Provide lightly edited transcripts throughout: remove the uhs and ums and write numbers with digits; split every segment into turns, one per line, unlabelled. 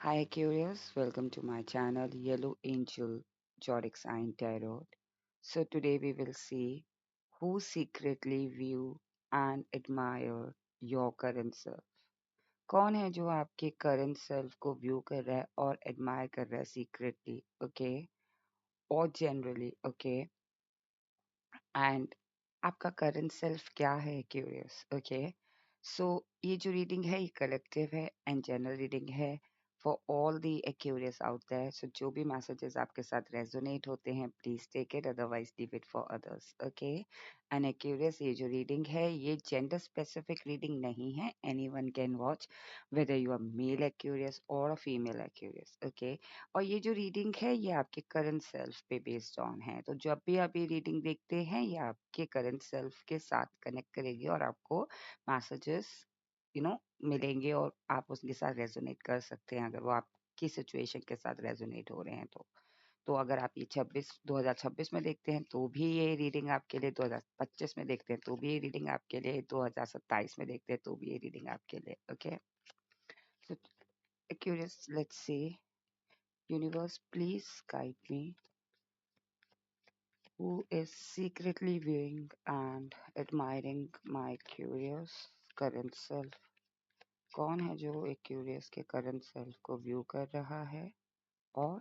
Hi, curious. Welcome to my channel, Yellow Angel Zodiac Sign Tarot. So today we will see who secretly view and admire your current self. कौन है जो आपके current self को view कर रहा है और एडमायर कर रहा है सीक्रेटली, ओके, और जनरली, ओके, एंड आपका करंट सेल्फ क्या है, क्यूरियस, ओके। सो ये जो रीडिंग है ये कलेक्टिव है एंड जनरल रीडिंग है for all the curious out there. So जो भी मैसेजेस आपके साथ रेजोनेट होते हैं please take it, otherwise leave it for others, okay. And curious ये जो रीडिंग है ये जेंडर स्पेसिफिक रीडिंग नहीं है, anyone can watch whether you are male Aquarius और अ फीमेल एक्यूरियस, ओके। और ये जो रीडिंग है ये आपके करंट सेल्फ पे बेस्ड ऑन है, तो जब भी आप ये रीडिंग देखते हैं ये आपके करंट सेल्फ के साथ कनेक्ट करेगी और आपको मैसेजेस मिलेंगे और आप उसके साथ रेजोनेट कर सकते हैं अगर वो आपकी सिचुएशन के साथ रेजोनेट हो रहे हैं तो अगर आप ये 2026 में देखते हैं तो भी ये रीडिंग आपके लिए, 2025 में देखते हैं तो भी ये रीडिंग आपके लिए, 2027 में देखते हैं तो भी ये रीडिंग आपके लिए, okay. So curious, let's see. Universe, please guide me. Who is secretly viewing and admiring my curious current self? कौन है जो एक क्यूरियस के करंट सेल्फ को व्यू कर रहा है और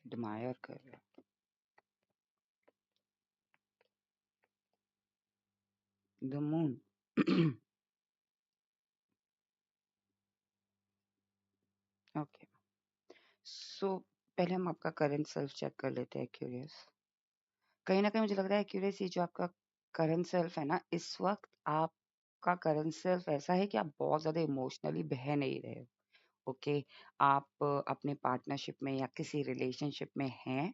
एडमायर कर रहा है? The moon. ओके, सो पहले हम आपका करंट सेल्फ चेक कर लेते हैं, क्यूरियस। कहीं ना कहीं मुझे लग रहा है क्यूरियस ये जो आपका करंट सेल्फ है ना, इस वक्त आपका करंट सेल्फ ऐसा है कि आप बहुत ज्यादा इमोशनली बह नहीं रहे हो, ओके। आप अपने पार्टनरशिप में या किसी रिलेशनशिप में हैं,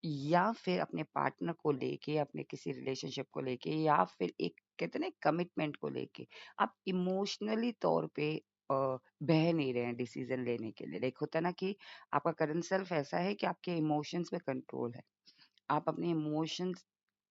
या फिर अपने पार्टनर को लेके, अपने किसी रिलेशनशिप को लेके, या फिर एक कहते हैं ना कमिटमेंट को लेके आप इमोशनली तौर पे बह नहीं रहे हैं डिसीजन लेने के लिए। लाइक होता है ना कि आपका करंट सेल्फ ऐसा है कि आपके इमोशंस पे कंट्रोल है, आप अपने इमोशंस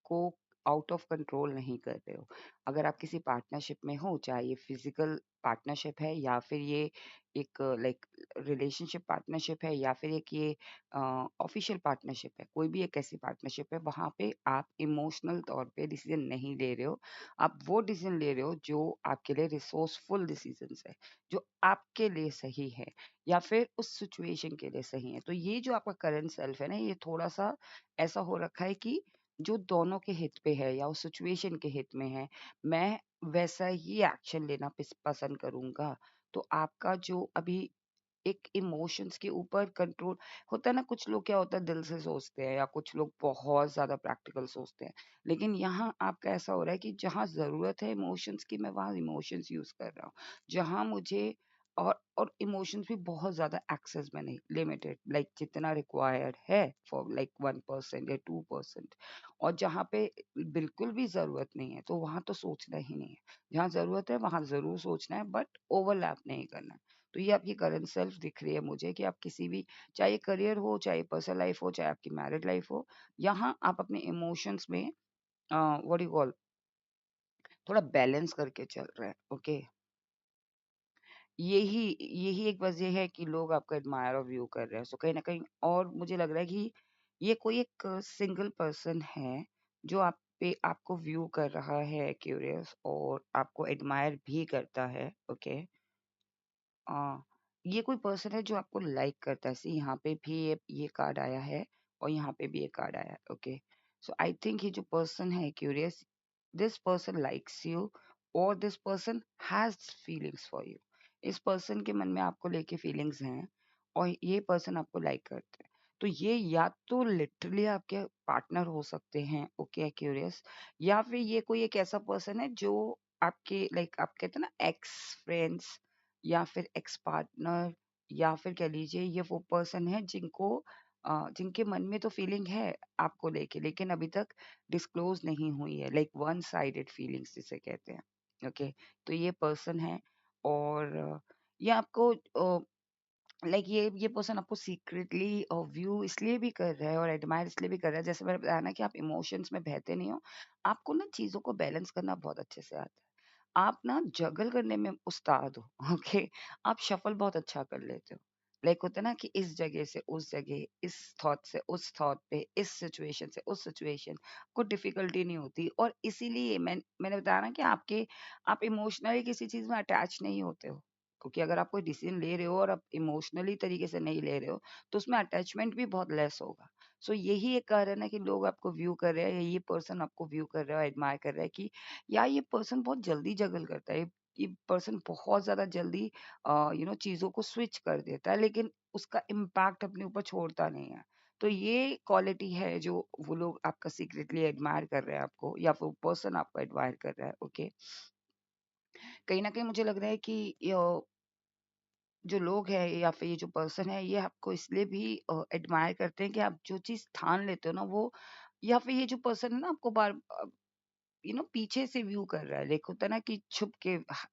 को आउट ऑफ कंट्रोल नहीं कर रहे हो। अगर आप किसी पार्टनरशिप में हो, चाहे ये फिजिकल पार्टनरशिप है या फिर ये एक लाइक रिलेशनशिप पार्टनरशिप है या फिर एक ये ऑफिशियल पार्टनरशिप है, कोई भी एक ऐसी पार्टनरशिप है वहां पे आप इमोशनल तौर पे डिसीजन नहीं ले रहे हो। आप वो डिसीजन ले रहे हो जो आपके लिए रिसोर्सफुल डिसीजन है, जो आपके लिए सही है या फिर उस सिचुएशन के लिए सही है। तो ये जो आपका करंट सेल्फ है ना, ये थोड़ा सा ऐसा हो रखा है कि जो दोनों के हित पे है या उस सिचुएशन के हित में है, मैं वैसा ही एक्शन लेना पसंद करूंगा। तो आपका जो अभी एक इमोशंस के ऊपर कंट्रोल होता है ना, कुछ लोग क्या होता है दिल से सोचते हैं या कुछ लोग बहुत ज्यादा प्रैक्टिकल सोचते हैं, लेकिन यहाँ आपका ऐसा हो रहा है कि जहाँ जरूरत है इमोशंस की मैं वहां इमोशंस यूज कर रहा हूँ, जहाँ मुझे और इमोशंस भी बहुत ज्यादा एक्सेस में नहीं, लिमिटेड, लाइक जितना रिक्वायर्ड है फॉर लाइक 1% या 2%। और जहाँ पे बिल्कुल भी जरूरत नहीं है तो वहां तो सोचना ही नहीं है, जहाँ जरूरत है वहां जरूर सोचना है बट ओवरलैप नहीं करना है। तो ये आपकी करंट सेल्फ दिख रही है मुझे कि आप किसी भी, चाहे करियर हो, चाहे पर्सनल लाइफ हो, चाहे आपकी मैरिड लाइफ हो, यहाँ आप अपने इमोशंस में व्हाट यू कॉल थोड़ा बैलेंस करके चल रहे हैं, ओके। यही यही एक वजह है कि लोग आपका एडमायर और व्यू कर रहे हैं। सो कहीं ना कहीं और मुझे लग रहा है कि ये कोई एक सिंगल पर्सन है जो आप पे आपको व्यू कर रहा है, क्यूरियस, और आपको एडमायर भी करता है, ओके। हाँ, ये कोई पर्सन है जो आपको लाइक करता है। सी यहाँ पे भी ये कार्ड आया है और यहाँ पे भी ये कार्ड आया है, ओके। सो आई थिंक ये जो पर्सन है curious, this person likes you और this person has feelings for you. इस पर्सन के मन में आपको लेके फीलिंग्स हैं और ये पर्सन आपको लाइक करते हैं। तो ये या तो लिटरली आपके पार्टनर हो सकते हैं, ओके क्यूरियस, या फिर ये कोई एक ऐसा पर्सन है जो आपके लाइक आप कहते हैं ना एक्स फ्रेंड्स या फिर एक्स पार्टनर, या फिर कह लीजिए ये वो पर्सन है जिनके मन में तो फीलिंग है आपको लेके, लेकिन अभी तक डिस्क्लोज नहीं हुई है, लाइक वन साइडेड फीलिंग्स जिसे कहते हैं, ओके। तो ये पर्सन है और ये आपको लाइक ये पर्सन आपको सीक्रेटली व्यू इसलिए भी कर रहा है और एडमायर इसलिए भी कर रहा है, जैसे मैंने बताया ना कि आप इमोशंस में बहते नहीं हो, आपको ना चीजों को बैलेंस करना बहुत अच्छे से आता है। आप ना जगल करने में उस्ताद हो। ओके, आप शफल बहुत अच्छा कर लेते हो। लाइक होता है ना कि इस जगह से उस जगह, इस थॉट से उस थॉट पे, इस सिचुएशन से उस सिचुएशन, कोई डिफिकल्टी नहीं होती। और इसीलिए मैंने बताया ना कि आप इमोशनली किसी चीज में अटैच नहीं होते हो। क्योंकि अगर आप कोई डिसीजन ले रहे हो और आप इमोशनली तरीके से नहीं ले रहे हो, तो उसमें अटैचमेंट भी बहुत लेस होगा। सो यही एक कारण है कि लोग आपको व्यू कर रहे हैं, या ये पर्सन आपको व्यू कर रहा है, एडमायर कर रहा है कि या ये पर्सन बहुत जल्दी जगल करता है, ये पर्सन बहुत ज्यादा जल्दी चीजों को स्विच कर देता है, लेकिन उसका इम्पैक्ट अपने ऊपर छोड़ता नहीं है। तो ये क्वालिटी है जो वो लोग आपका सीक्रेटली एडमायर कर रहे हैं आपको, या फिर पर्सन आपको एडमायर कर रहा है। ओके, कहीं ना कहीं मुझे लग रहा है कि जो लोग हैं या फिर ये जो पर्सन है, ये आपको इसलिए भी एडमायर करते हैं कि आप जो चीज ठान लेते हो ना वो, या फिर ये जो पर्सन है ना आपको बार पीछे से व्यू कर रहा है। लाइक होता है ना कि छुप के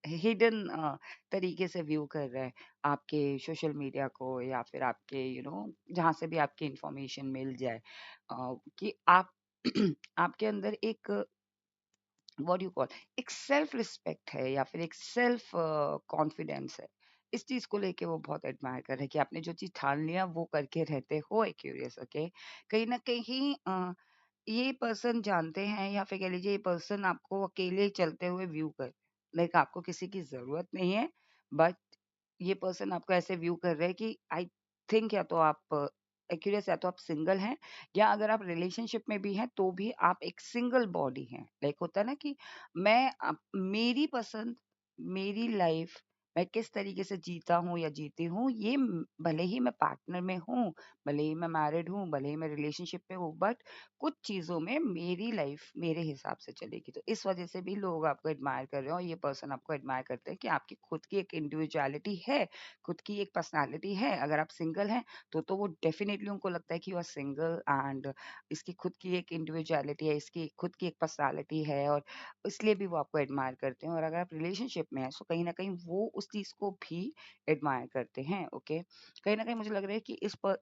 हिडन तरीके से व्यू कर रहा है आपके सोशल मीडिया को, या फिर आपके जहां से भी आपकी इंफॉर्मेशन मिल जाए, कि आप आपके अंदर एक व्हाट यू कॉल एक सेल्फ रिस्पेक्ट है, या फिर एक सेल्फ कॉन्फिडेंस है। इस चीज को लेके वो बहुत एडमायर कर रहे हैं कि आपने जो चीज ठान लिया वो करके रहते हो क्यूरियस। ओके, कहीं ना कहीं ये पर्सन जानते हैं, या फिर कह लीजिए ये पर्सन आपको अकेले चलते हुए व्यू कर, लाइक आपको किसी की जरूरत नहीं है, बट ये पर्सन आपको ऐसे व्यू कर रहे हैं कि आई थिंक या तो आप एक्यूरेस, या तो आप सिंगल हैं, या अगर आप रिलेशनशिप में भी हैं तो भी आप एक सिंगल बॉडी हैं। लाइक होता है ना कि मेरी पसंद, मेरी लाइफ, मैं किस तरीके से जीता हूँ या जीती हूँ, ये भले ही मैं पार्टनर में हूँ, भले ही मैं मैरिड हूँ, भले ही मैं रिलेशनशिप में हूँ, बट कुछ चीजों में मेरी लाइफ मेरे हिसाब से चलेगी। तो इस वजह से भी लोग आपको एडमायर कर रहे हो, और ये पर्सन आपको एडमायर करते हैं कि आपकी खुद की एक इंडिविजुअलिटी है, खुद की एक पर्सनालिटी है। अगर आप सिंगल हैं तो वो डेफिनेटली उनको लगता है कि यू आर सिंगल, एंड इसकी खुद की एक इंडिविजुअलिटी है, इसकी खुद की एक पर्सनालिटी है, और इसलिए भी वो आपको एडमायर करते हैं। और अगर आप रिलेशनशिप में हैं, तो कहीं ना कहीं वो उस चीज को भी एडमायर करते हैं। ओके, कहीं न कहीं मुझे लग रहा है कि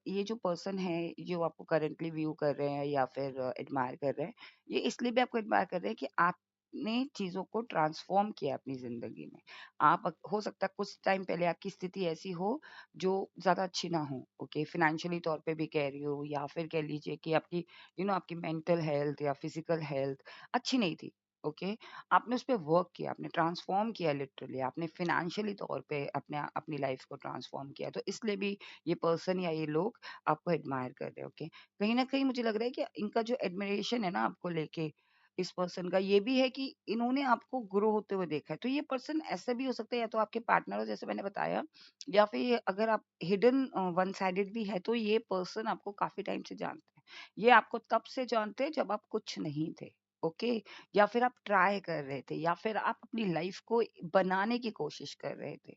ये जो पर्सन है, जो आपको करंटली व्यू कर रहे हैं या फिर एडमायर कर रहे हैं, ये इसलिए भी आपको एडमायर कर रहे हैं कि आपने चीज़ों को ट्रांसफ़ॉर्म किया अपनी ज़िंदगी में। हो सकता है कुछ टाइम पहले आपकी स्थिति ऐसी हो, जो ज़्यादा अच्छी ना हो, ओके? फ़ाइनेंशियली तौर पे भी कह रही हूँ, या फिर कह लीजिए कि आपकी आपकी मेंटल हेल्थ या फिज़िकल हेल्थ अच्छी नहीं थी, ओके? आपने उस पे वर्क किया, आपने ट्रांसफ़ॉर्म किया लिटरली, आपने फ़ाइनेंशियली तौर पे अपनी लाइफ़ को ट्रांसफ़ॉर्म किया। तो इसलिए भी ये पर्सन या ये लोग आपको एडमायर कर रहे हैं। ओके, कहीं न कहीं मुझे लग रहा है कि इनका जो एडमिरेशन है ना आपको लेके, इस पर्सन का, ये भी है कि इन्होंने आपको ग्रो होते हुए देखा है। तो ये पर्सन ऐसा भी हो सकता है, या तो आपके पार्टनर हो जैसे मैंने बताया, या फिर अगर आप हिडन वन साइडेड भी है, तो ये पर्सन आपको काफ़ी टाइम से जानते हैं। ये आपको तब से जानते हैं जब आप कुछ नहीं थे। ओके, या फिर आप ट्राई कर रहे थे, या फिर आप अपनी लाइफ़ को बनाने की कोशिश कर रहे थे।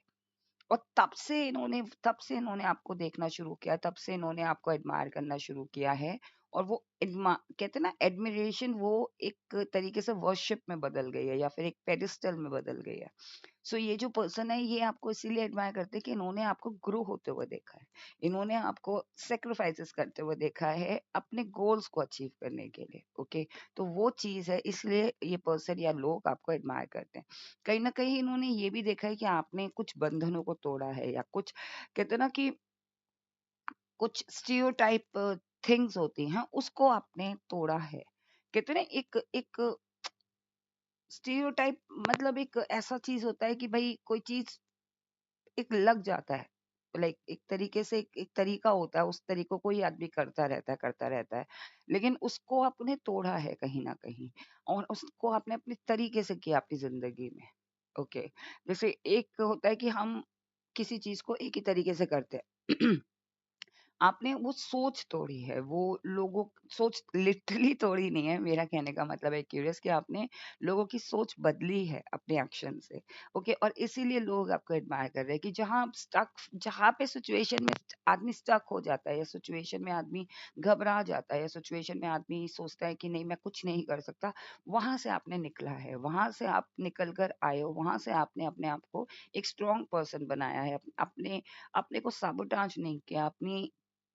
और तब से इन्होंने आपको देखना शुरू किया, तब से इन्होंने आपको एडमायर करना शुरू किया है। और वो कहते हैं ना, एडमिरेशन वो एक तरीके से वर्शिप में बदल गई है, या फिर एक पेडिस्टल में बदल गई है। सो ये जो पर्सन है, ये आपको इसीलिए एडमायर करते हैं कि इन्होंने आपको ग्रो होते हुए देखा है। इन्होंने आपको सैक्रिफाइसेस करते हुए देखा है अपने गोल्स को अचीव करने के लिए। ओके, तो वो चीज़ है, इसलिए ये पर्सन या लोग आपको एडमायर करते हैं। कहीं न कहीं इन्होंने ये भी देखा है कि आपने कुछ बंधनों को तोड़ा है, या कुछ कहते हैं ना कि कुछ स्टीरियोटाइप थिंग्स होती हैं, उसको आपने तोड़ा है। कहते हैं ना, एक एक स्टीरियोटाइप मतलब एक ऐसा चीज़ होता है कि भई कोई चीज़ एक लग जाता है। लाइक एक तरीके से एक तरीका होता है, उस तरीकों को ही आदमी करता रहता है, करता रहता है। लेकिन उसको आपने तोड़ा है कहीं न कहीं, और उसको आपने अपने तरीके से किया अपनी ज़िंदगी में। ओके, जैसे एक होता है कि हम किसी चीज़ को एक ही तरीके से करते हैं। आपने वो सोच तोड़ी है, वो लोगों सोच लिटरली तोड़ी नहीं है, मेरा कहने का मतलब है क्यूरियस कि आपने लोगों की सोच बदली है अपने एक्शन से। ओके, और इसीलिए लोग आपको एडमायर कर रहे हैं कि जहाँ पे सिचुएशन में आदमी स्टक हो जाता है, या सिचुएशन में आदमी घबरा जाता है, या सिचुएशन में आदमी सोचता है कि नहीं मैं कुछ नहीं कर सकता, वहां से आपने निकला है, वहां से आप निकल कर आए हो, वहां से आपने अपने आप को एक स्ट्रॉन्ग पर्सन बनाया है। अपने अपने को साबोटाज नहीं किया,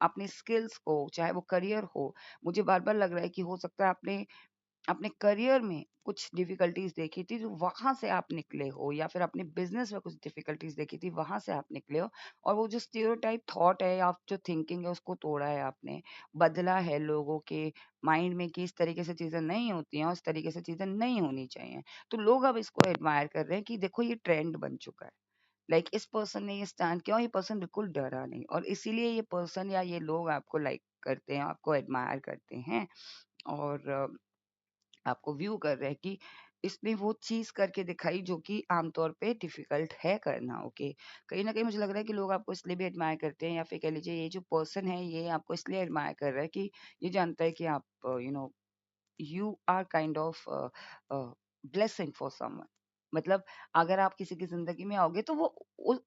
अपनी स्किल्स को, चाहे वो करियर हो। मुझे बार-बार लग रहा है कि हो सकता है आपने अपने करियर में कुछ डिफिकल्टीज देखी थी तो वहां से आप निकले हो, या फिर अपने बिजनेस में कुछ डिफिकल्टीज देखी थी वहां से आप निकले हो, और वो जो स्टीरियोटाइप थॉट है या जो थिंकिंग है उसको तोड़ा है आपने, बदला है लोगों के माइंड में कि इस तरीके से चीजें नहीं होती हैं और इस तरीके से चीजें नहीं होनी चाहिए। तो लोग अब इसको एडमायर कर रहे हैं कि देखो ये ट्रेंड बन चुका है। लाइक इस पर्सन ने ये स्टैंड किया और ये पर्सन बिल्कुल डरा नहीं, और इसीलिए ये पर्सन या ये लोग आपको लाइक करते हैं, आपको एडमायर करते हैं, और आपको व्यू कर रहे हैं कि इसने वो चीज करके दिखाई जो कि आमतौर पे डिफिकल्ट है करना। ओके, कहीं ना कहीं मुझे लग रहा है कि लोग आपको इसलिए भी एडमायर करते हैं, या फिर कह लीजिए ये जो पर्सन है ये आपको इसलिए एडमायर कर रहा है कि ये जानता है कि आप you are kind of blessing for someone. मतलब अगर आप किसी की जिंदगी में आओगे तो वो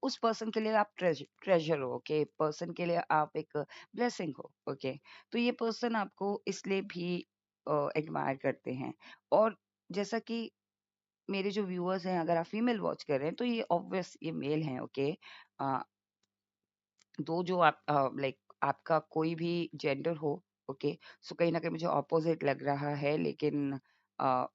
उस पर्सन के लिए आप ट्रेजर हो। ओके, पर्सन के लिए आप एक ब्लेसिंग हो। ओके, तो ये पर्सन आपको इसलिए भी एडमायर करते हैं। और जैसा कि मेरे जो व्यूअर्स हैं, अगर आप फीमेल वॉच कर रहे हैं तो ये ऑब्वियस ये मेल हैं। ओके, दो जो आप लाइक आपका कोई भी जेंडर हो। ओके, सो कहीं ना कहीं मुझे ऑपोजिट लग रहा है, लेकिन अ,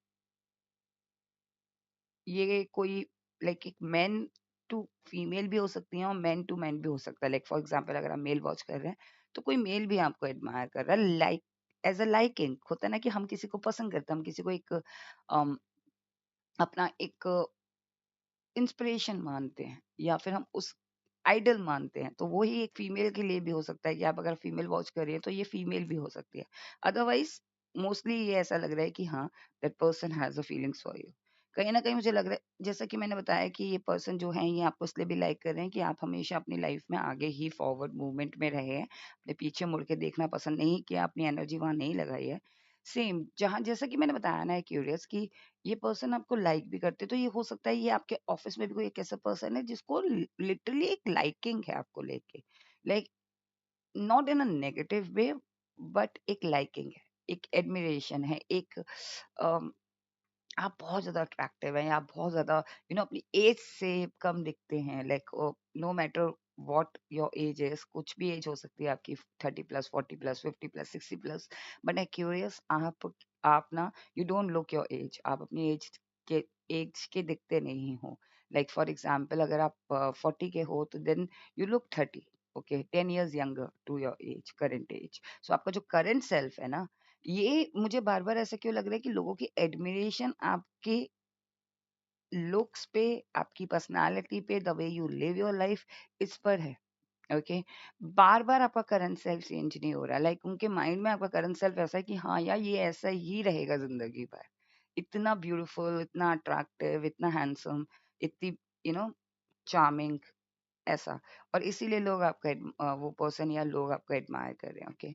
ये कोई लाइक एक मेन टू फीमेल भी हो सकती है और मेन टू मैन भी हो सकता है। लाइक फॉर एग्जांपल अगर आप मेल वॉच कर रहे हैं तो कोई मेल भी आपको एडमायर कर रहा है, लाइक एज अ लाइकिंग होता है ना कि हम किसी को पसंद करते हैं, हम किसी को एक अपना एक इंस्पिरेशन मानते हैं, या फिर हम उस आइडल मानते हैं, तो वही एक फीमेल के लिए भी हो सकता है कि आप अगर फीमेल वॉच कर रही है तो ये फीमेल भी हो सकती है। अदरवाइज मोस्टली ये ऐसा लग रहा है कि हाँ, that person has a feelings for you. कहीं ना कहीं मुझे लग रहा है जैसा कि मैंने बताया कि ये पर्सन जो है ये आपको इसलिए भी लाइक कर रहे हैं कि आप हमेशा अपनी लाइफ में आगे ही फॉरवर्ड मूवमेंट में रहे हैं, अपने पीछे मुड़ के देखना पसंद नहीं किया, अपनी एनर्जी वहां नहीं लगाई है। सेम जहां जैसा कि मैंने बताया ना क्यूरियस कि ये पर्सन आपको लाइक भी करते, तो ये हो सकता है ये आपके ऑफिस में भी कोई एक ऐसा पर्सन है जिसको लिटरली एक लाइकिंग है आपको लेके, like not in a negative way, but एक लाइकिंग है, एक एडमिरेशन है, एक आप बहुत ज़्यादा अट्रैक्टिव हैं, या आप बहुत ज़्यादा अपनी एज से कम दिखते हैं, like no matter what your age is, कुछ भी एज हो सकती है आपकी, 30 plus, 40 plus, 50 plus, 60 plus, but I curious आप ना you don't look your age, आप अपनी के एज के दिखते नहीं हो। लाइक फॉर एग्जांपल अगर आप 40 के हो तो then you look 30। Okay, 10 years younger to your age, current age. So आपका जो करंट सेल्फ है ना, ये मुझे बार-बार ऐसा क्यों लग रहा है कि लोगों की एडमिरेशन आपके लुक्स पे, आपकी पर्सनैलिटी पे, the way you live your life, इस पर है। ओके, बार-बार आपका करंट सेल्फ चेंज नहीं हो रहा, लाइक उनके माइंड में आपका करंट सेल्फ ऐसा है कि हाँ यार ये ऐसा ही रहेगा जिंदगी भर, इतना ब्यूटीफुल, इतना अट्रैक्टिव, इतना हैंडसम, इतनी यू नो चार्मिंग, ऐसा। और इसीलिए लोग आपका वो पर्सन या लोग आपको एडमायर कर रहे हैं। ओके,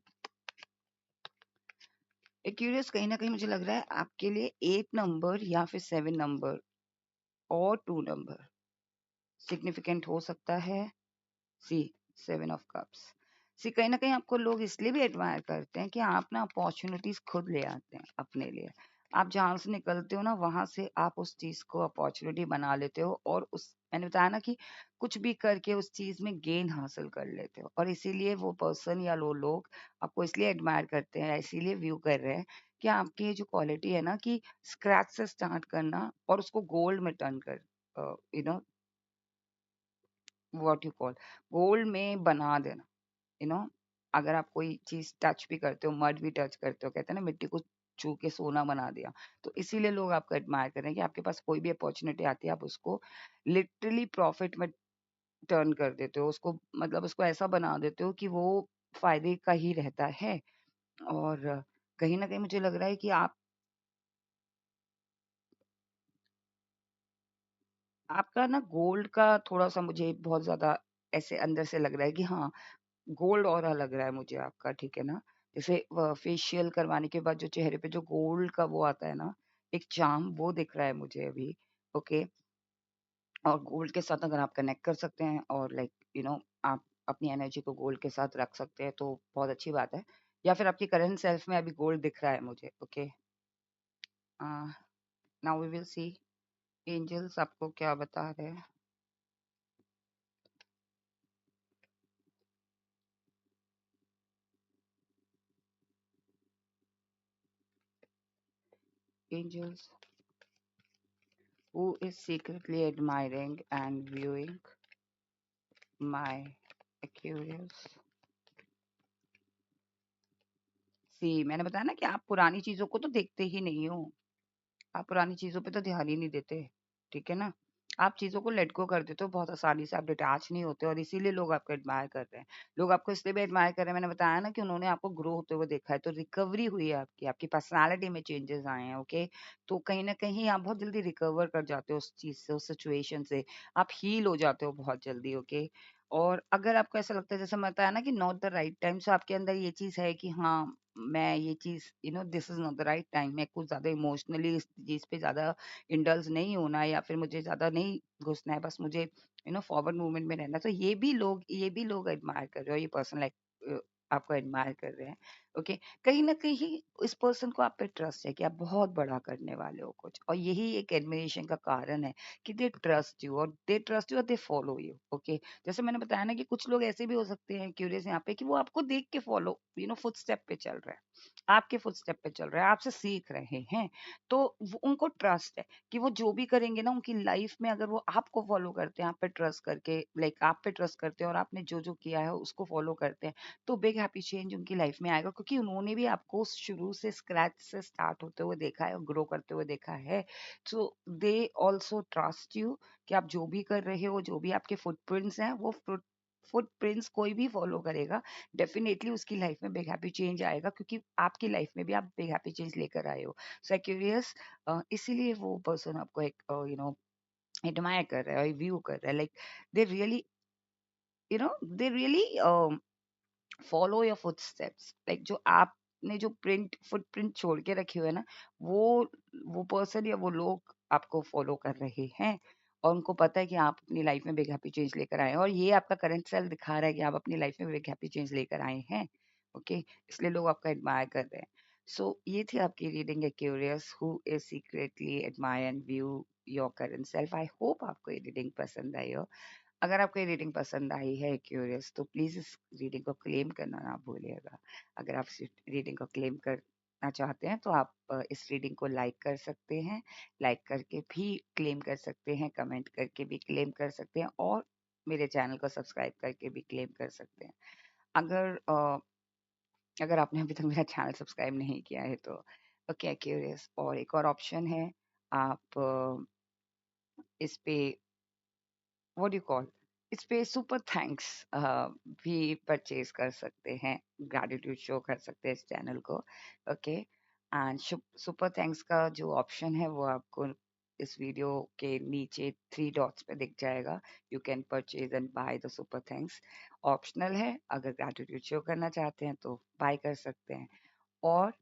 क्यूरियस कहीं ना कहीं मुझे लग रहा है आपके लिए 8 नंबर या फिर 7 नंबर और 2 नंबर सिग्निफिकेंट हो सकता है। सी, 7 ऑफ कप्स। सी, कहीं ना कहीं आपको लोग इसलिए भी एडमायर करते हैं कि आप ना अपॉर्चुनिटीज खुद ले आते हैं अपने लिए। आप जहां से निकलते हो ना वहां से आप उस चीज को अपॉर्चुनिटी बना लेते हो, और उस मैंने बताया ना कि कुछ भी करके उस चीज में गेन हासिल कर लेते हो, और इसीलिए वो पर्सन या वो लोग आपको इसलिए एडमायर करते हैं, इसीलिए व्यू कर रहे हैं कि आपकी ये जो क्वालिटी है ना कि स्क्रैच से स्टार्ट करना और उसको गोल्ड में टर्न कर, you know what you call, gold में बना देना। यू नो अगर आप कोई चीज टच भी करते हो, मड भी टच करते हो, कहते हैं ना मिट्टी को छू के सोना बना दिया, तो इसीलिए लोग आपको एडमायर कर रहे हैं कि आपके पास कोई भी अपॉर्चुनिटी आती है आप उसको लिटरली प्रॉफिट में टर्न कर देते हो, उसको मतलब उसको ऐसा बना देते हो कि वो फायदे का ही रहता है। और कहीं ना कहीं मुझे लग रहा है कि आपका ना गोल्ड का थोड़ा सा मुझे बहुत ज्यादा ऐसे अंदर से लग रहा है कि हाँ, गोल्ड ऑरा लग रहा है मुझे आपका, ठीक है ना? जैसे फेशियल करवाने के बाद जो चेहरे पे जो गोल्ड का वो आता है ना, एक चार्म, वो दिख रहा है मुझे अभी। ओके, और गोल्ड के साथ अगर आप कनेक्ट कर सकते हैं और लाइक आप अपनी एनर्जी को गोल्ड के साथ रख सकते हैं तो बहुत अच्छी बात है। या फिर आपकी करंट सेल्फ में अभी गोल्ड दिख रहा है मुझे। Okay, now we will see angels आपको क्या बता रहे हैं। angels who is secretly admiring and viewing my Aquarius. सी मैंने बताया ना कि आप पुरानी चीजों को तो देखते ही नहीं हो, आप पुरानी चीज़ों पे तो ध्यान ही नहीं देते, ठीक है ना? आप चीज़ों को लेट गो कर देते हो बहुत आसानी से, आप डिटैच नहीं होते और इसीलिए लोग आपको एडमायर कर रहे हैं। लोग आपको इसलिए भी एडमायर कर रहे हैं, मैंने बताया ना कि उन्होंने आपको ग्रो होते हुए देखा है, तो रिकवरी हुई है आपकी, आपकी पर्सनैलिटी में चेंजेस आए हैं, ओके? तो कहीं न कहीं आप बहुत जल्दी रिकवर कर जाते हो उस चीज़ से, उस सिचुएशन से, आप हील हो जाते हो बहुत जल्दी, ओके? और अगर आपको ऐसा लगता है जैसे मैं बताया ना कि not the right time, so आपके अंदर ये चीज़ है कि हाँ, मैं ये चीज़ this is not the right time, मैं कुछ ज़्यादा इमोशनली इस चीज़ पे ज़्यादा इंडल्ज नहीं होना है या फिर मुझे ज़्यादा नहीं घुसना है, बस मुझे फॉरवर्ड मूवमेंट में रहना है। तो ये भी लोग एडमायर कर रहे हो, ये पर्सन लाइक आपको एडमायर कर रहे हैं, ओके? कहीं न कहीं इस पर्सन को आप पे ट्रस्ट है कि आप बहुत बड़ा करने वाले हो कुछ, और यही एक एडमिरेशन का कारण है कि दे ट्रस्ट यू और दे फॉलो यू, ओके? जैसे मैंने बताया ना कि कुछ लोग ऐसे भी हो सकते हैं क्यूरियस यहाँ पे कि वो आपको देख के फॉलो फुटस्टेप पे चल रहा है, आपके फुटस्टेप पे चल रहा है, आपसे सीख रहे हैं, तो उनको ट्रस्ट है कि वो जो भी करेंगे ना उनकी लाइफ में, अगर वो आपको फॉलो करते हैं, आप पे ट्रस्ट करके, लाइक आप पे ट्रस्ट करते हैं और आपने जो जो किया है उसको फॉलो करते हैं, तो बिग हैप्पी चेंज उनकी लाइफ में आएगा, क्योंकि उन्होंने भी आपको शुरू से स्क्रैच से स्टार्ट होते हुए देखा है और ग्रो करते हुए देखा है। सो दे ऑल्सो ट्रस्ट यू कि आप जो भी कर रहे हो, जो भी आपके फुटप्रिंट्स हैं, वो फुटप्रिंट्स कोई भी फॉलो करेगा, डेफिनेटली उसकी लाइफ में बिग हैप्पी चेंज आएगा, क्योंकि आपकी लाइफ में भी आप बिग हैप्पी चेंज लेकर आए हो। सो एक्यूरियस, इसीलिए वो पर्सन आपको एक एडमायर कर रहा है, व्यू कर रहा है, like they really they really follow your footsteps, like जो आपने जो फुटप्रिंट छोड़ के रखे हुए हैं ना, वो वो पर्सन या वो लोग आपको फॉलो कर रहे हैं, और उनको पता है कि आप अपनी लाइफ में बिग हैप्पी चेंज लेकर आए हैं, और ये आपका करंट सेल्फ दिखा रहा है कि आप अपनी लाइफ में बिग हैप्पी चेंज लेकर आए हैं, ओके? इसलिए लोग आपका एडमायर कर रहे हैं। सो ये थी आपकी रीडिंग है curious who is secretly admire and view your current self. I hope आपको ये रीडिंग पसंद आई हो। अगर आपको ये रीडिंग पसंद आई है क्यूरियस, तो प्लीज़ इस रीडिंग को क्लेम करना ना भूलिएगा। अगर आप इस रीडिंग को क्लेम करना चाहते हैं तो आप इस रीडिंग को लाइक कर सकते हैं, लाइक करके भी क्लेम कर सकते हैं, कमेंट करके भी क्लेम कर सकते हैं, और मेरे चैनल को सब्सक्राइब करके भी क्लेम कर सकते हैं। अगर अगर आपने अभी तक मेरा चैनल सब्सक्राइब नहीं किया है तो ओके क्यूरियस, और एक और ऑप्शन है, आप इस पे व्हाट डू यू कॉल, इस पे सुपर थैंक्स भी परचेज कर सकते हैं, ग्रैटिट्यूड शो कर सकते हैं इस चैनल को, ओके? एंड सुपर थैंक्स का जो ऑप्शन है वो आपको इस वीडियो के नीचे थ्री डॉट्स पे दिख जाएगा। You can purchase and by the super thanks, optional है, अगर ग्रैटिट्यूड शो करना चाहते हैं तो बाय कर सकते हैं, और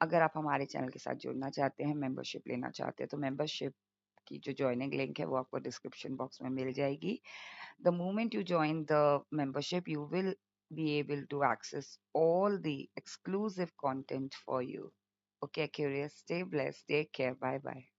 अगर आप हमारे चैनल के साथ जुड़ना चाहते हैं, मेंबरशिप लेना चाहते हैं, तो मेंबरशिप की जो ज्वाइनिंग लिंक है वो आपको डिस्क्रिप्शन बॉक्स में मिल जाएगी। The moment you join the membership, you will be able to access all the exclusive content for you. Okay, curious, stay blessed, take care, bye bye.